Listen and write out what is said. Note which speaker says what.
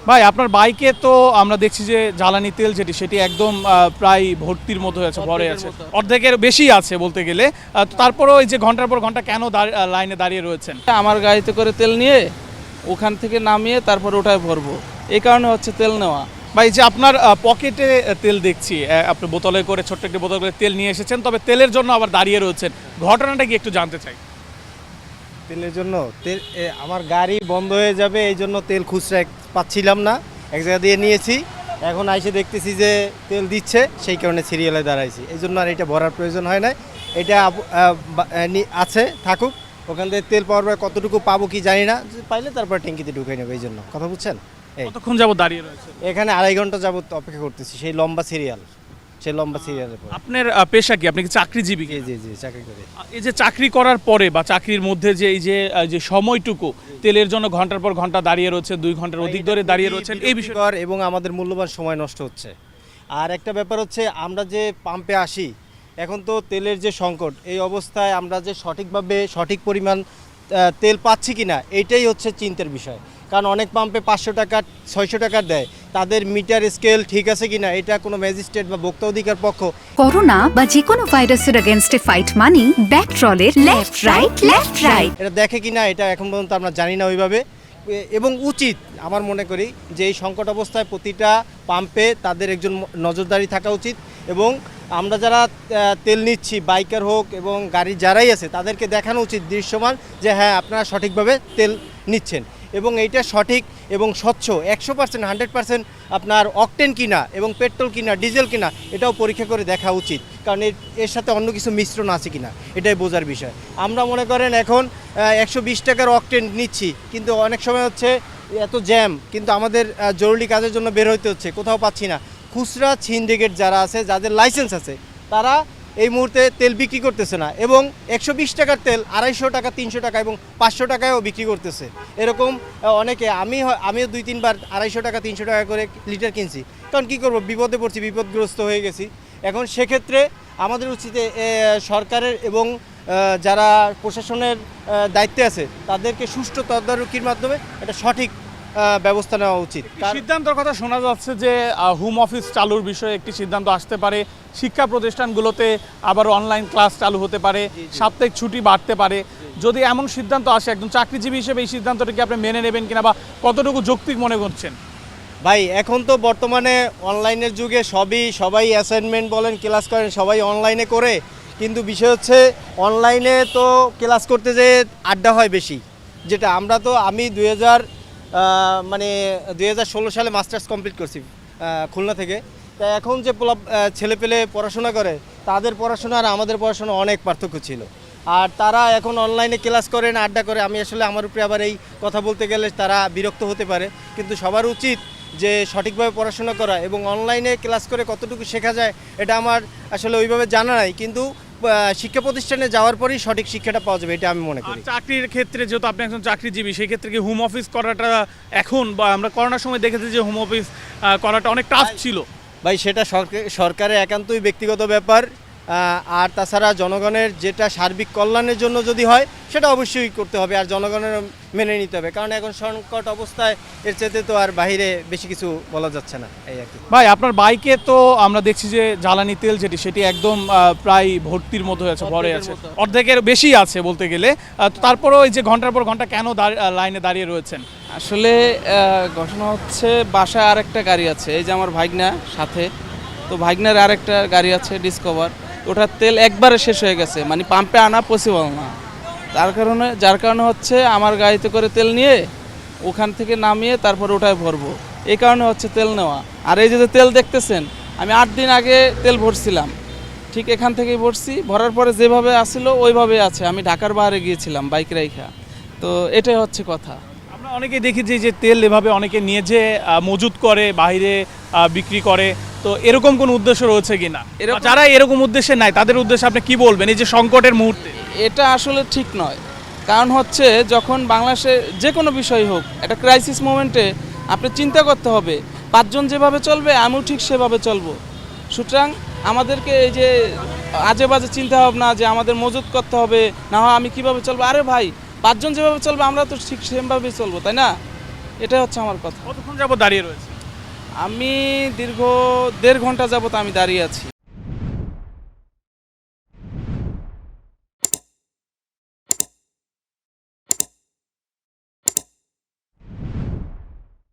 Speaker 1: ভাই আপনার বাইকে তো আমরা দেখছি যে জ্বালানি তেল সেটি একদম প্রায় ভর্তির মতো হয়েছে, ভরে আছে, অর্ধেকের বেশি আছে বলতে গেলে। তো তারপরেও এই যে ঘন্টার পর ঘন্টা কেন লাইনে দাঁড়িয়ে রয়েছেন?
Speaker 2: আমার গাড়িতে করে তেল নিয়ে ওখান থেকে নামিয়ে তারপর ওটায় ভরবো, এই কারণে হচ্ছে তেল নেওয়া।
Speaker 1: ভাই যে আপনার পকেটে তেল দেখছি, আপনি বোতলে করে ছোট্ট একটি বোতল করে তেল নিয়ে এসেছেন, তবে তেলের জন্য আবার দাঁড়িয়ে রয়েছেন, ঘটনাটা কি একটু জানতে চাই।
Speaker 3: তেলের জন্য তেল আমার গাড়ি বন্ধ হয়ে যাবে এই জন্য তেল খুচরা পাচ্ছিলাম না, এক জায়গা দিয়ে নিয়েছি, এখন আইসে দেখতেছি যে তেল দিচ্ছে, সেই কারণে সিরিয়ালে দাঁড়াইছি, এই জন্য আর এটা ভরার প্রয়োজন হয় না। এটা আছে থাকুক, ওখান থেকে তেল পাওয়ার পর কতটুকু পাবো কি জানি না, পাইলে তারপর ট্যাঙ্কিতে ঢুকে নেবো, এই জন্য কথা বুঝছেন।
Speaker 1: কতক্ষণ যাবত দাঁড়িয়ে রয়েছে?
Speaker 3: এখানে 2.5 ঘন্টা যাবত অপেক্ষা করতেছি, সেই লম্বা সিরিয়ালের পর।
Speaker 1: আপনার পেশা কি? আপনি কি চাকরিজীবী?
Speaker 3: জি জি জি, চাকরি করি।
Speaker 1: এই যে চাকরি করার পরে বা চাকরির মধ্যে যে এই যে সময়টুকু তেলের জন্য ঘন্টার পর ঘন্টা দাঁড়িয়ে রয়েছে, 2 ঘন্টার অধিক ধরে দাঁড়িয়ে রয়েছেন, এই বিষয়ে
Speaker 3: এবং আমাদের মূল্যবান সময় নষ্ট হচ্ছে। আর একটা ব্যাপার হচ্ছে, আমরা যে পাম্পে আসি, এখন তো তেলের যে সংকট, এই অবস্থায় আমরা যে সঠিকভাবে সঠিক পরিমাণ তেল পাচ্ছি কিনা এইটাই হচ্ছে চিন্তার বিষয়। কারণ অনেক পাম্পে 500 টাকা 600 টাকা দেয়, তাদের মিটার স্কেল ঠিক আছে কিনা এটা কোনো ম্যাজিস্ট্রেট বা ভোক্তা অধিকার পক্ষ।
Speaker 4: করোনা বা যে কোনো ভাইরাসের এগেইনস্টে ফাইট মানি ব্যাকট্রলের লেফট রাইট
Speaker 3: এটা দেখে কিনা এটা এখন পর্যন্ত আমরা জানি না ওইভাবে, এবং উচিত আমার মনে করি যে এই সংকট অবস্থায় প্রতিটা পাম্পে তাদের একজন নজরদারি থাকা উচিত, এবং আমরা যারা তেল নিচ্ছি, বাইকার হোক এবং গাড়ির যারাই আছে, তাদেরকে দেখানো উচিত দৃশ্যমান যে হ্যাঁ আপনারা সঠিকভাবে তেল নিচ্ছেন, এবং এইটা সঠিক এবং স্বচ্ছ 100% 100% আপনার অকটেন কিনা এবং পেট্রোল কিনা ডিজেল কিনা এটাও পরীক্ষা করে দেখা উচিত, কারণ এর সাথে অন্য কিছু মিশ্রণ আছে কিনা এটাই বোঝার বিষয়। আমরা মনে করেন এখন 120 টাকার অকটেন নিচ্ছি, কিন্তু অনেক সময় হচ্ছে এত জ্যাম, কিন্তু আমাদের জরুরি কাজের জন্য বের হইতে হচ্ছে, কোথাও পাচ্ছি না। খুচরা সিন্ডিকেট যারা আছে, যাদের লাইসেন্স আছে, তারা এই মুহূর্তে তেল বিক্রি করতেছে না, এবং 120 টাকার তেল 250 টাকা 300 টাকা এবং 500 টাকায়ও বিক্রি করতেছে। এরকম অনেকে, আমিও 2-3 বার 250 টাকা 300 টাকা করে লিটার কিনছি, কারণ কী করবো, বিপদে পড়ছি, বিপদগ্রস্ত হয়ে গেছি। এখন সেক্ষেত্রে আমাদের উচিত সরকারের এবং যারা প্রশাসনের দায়িত্বে আছে তাদেরকে সুষ্ঠু তদারকির মাধ্যমে এটা সঠিক ব্যবস্থা নেওয়া উচিত।
Speaker 1: সিদ্ধান্তের কথা শোনা যাচ্ছে যে হোম অফিস চালুর বিষয়ে একটি সিদ্ধান্ত আসতে পারে, শিক্ষা প্রতিষ্ঠানগুলোতে আবার অনলাইন ক্লাস চালু হতে পারে, সাপ্তাহিক ছুটি বাড়তে পারে। যদি এমন সিদ্ধান্ত আসে, একজন চাকরিজীবী হিসেবে এই সিদ্ধান্তটাকে আপনি মেনে নেবেন কিনা বা কতটুকু যৌক্তিক মনে করছেন?
Speaker 3: ভাই এখন তো বর্তমানে অনলাইনের যুগে সবাই অ্যাসাইনমেন্ট বলেন, ক্লাস করেন, সবাই অনলাইনে করে, কিন্তু বিষয় হচ্ছে অনলাইনে তো ক্লাস করতে যেয়ে আড্ডা হয় বেশি, যেটা আমি 2016 সালে মাস্টার্স কমপ্লিট করছি খুলনা থেকে। তা এখন যে ছেলেপেলে পড়াশোনা করে, তাদের পড়াশোনা আর আমাদের পড়াশোনা অনেক পার্থক্য ছিল, আর তারা এখন অনলাইনে ক্লাস করে না আড্ডা করে। আমি আসলে আমার উপরে আবার এই কথা বলতে গেলে তারা বিরক্ত হতে পারে, কিন্তু সবার উচিত যে সঠিকভাবে পড়াশোনা করা, এবং অনলাইনে ক্লাস করে কতটুকু শেখা যায় এটা আমার আসলে ওইভাবে জানা নাই, কিন্তু শিক্ষা প্রতিষ্ঠানে যাওয়ার পরেই সঠিক শিক্ষাটা পাওয়া যাবে, এটা আমি মনে করি।
Speaker 1: চাকরির ক্ষেত্রে যেহেতু আপনি একজন চাকরিজীবী, সেই ক্ষেত্রে কি হোম অফিস করাটা এখন, বা আমরা করোনার সময় দেখেছি যে হোম অফিস করাটা অনেক টাফ ছিল?
Speaker 3: ভাই সেটা সরকারের একান্তই ব্যক্তিগত ব্যাপার, আর তাছাড়া জনগণের যেটা সার্বিক কল্যাণের জন্য যদি হয় সেটা অবশ্যই করতে হবে, আর জনগণের মেনে নিতে হবে, কারণ এখন সংকট অবস্থায় এর চাইতে তো আর বাইরে বেশি কিছু বলা যাচ্ছে না, এই আর কি।
Speaker 1: ভাই আপনার বাইকে তো আমরা দেখছি যে জ্বালানি তেল সেটি একদম প্রায় ভর্তির মতো হয়েছে, ভরে আছে, অর্ধেকের বেশি আছে বলতে গেলে। তো তারপরেও এই যে ঘন্টার পর ঘন্টা কেন লাইনে দাঁড়িয়ে রয়েছেন?
Speaker 2: আসলে ঘটনা হচ্ছে, বাসায় আরেকটা গাড়ি আছে, এই যে আমার ভাইগনা সাথে, তো ভাইগনার আরেকটা গাড়ি আছে ডিসকভার, ওটার তেল একবারে শেষ হয়ে গেছে, মানে পাম্পে আনা পসিবল না, যার কারণে হচ্ছে আমার গাড়িতে করে তেল নিয়ে ওখান থেকে নামিয়ে তারপর ওটায় ভরবো, এই কারণে হচ্ছে তেল নেওয়া। আর এই যে তেল দেখতেছেন, আমি 8 দিন আগে তেল ভরছিলাম, ঠিক এখান থেকেই ভরছি, ভরার পরে যেভাবে আসছিল ওইভাবে আছে। আমি ঢাকার বাইরে গিয়েছিলাম বাইক রাইখা, তো এটাই হচ্ছে কথা।
Speaker 1: আমরা অনেকেই দেখি যে তেল এভাবে অনেকে নিয়ে যে মজুত করে বাইরে বিক্রি করে, তো এরকম কোন উদ্দেশ্য রয়েছে কিনা? যারা এরকম উদ্দেশ্যে নাই তাদের উদ্দেশ্যে আপনি কি বলবেন এই যে সংকটের মুহূর্তে?
Speaker 2: এটা আসলে ঠিক নয়, কারণ হচ্ছে যখন বাংলাদেশে যে কোনো বিষয় হোক, একটা ক্রাইসিস মোমেন্টে আপনি চিন্তা করতে হবে, 5 জন যেভাবে চলবে আমিও ঠিক সেভাবে চলবো। সুতরাং আমাদেরকে এই যে আজে বাজে চিন্তা ভাবনা যে আমাদের মজুত করতে হবে, না হয় আমি কিভাবে চলবো, আরে ভাই 5 জন যেভাবে চলবে আমরা তো ঠিক সেভাবেই চলবো, তাই না? এটা হচ্ছে আমার কথা।
Speaker 1: কতক্ষণ যাবত দাঁড়িয়ে রয়েছে?
Speaker 2: আমি দীর্ঘ 1.5 ঘন্টা যাবত আমি দাঁড়িয়ে আছি।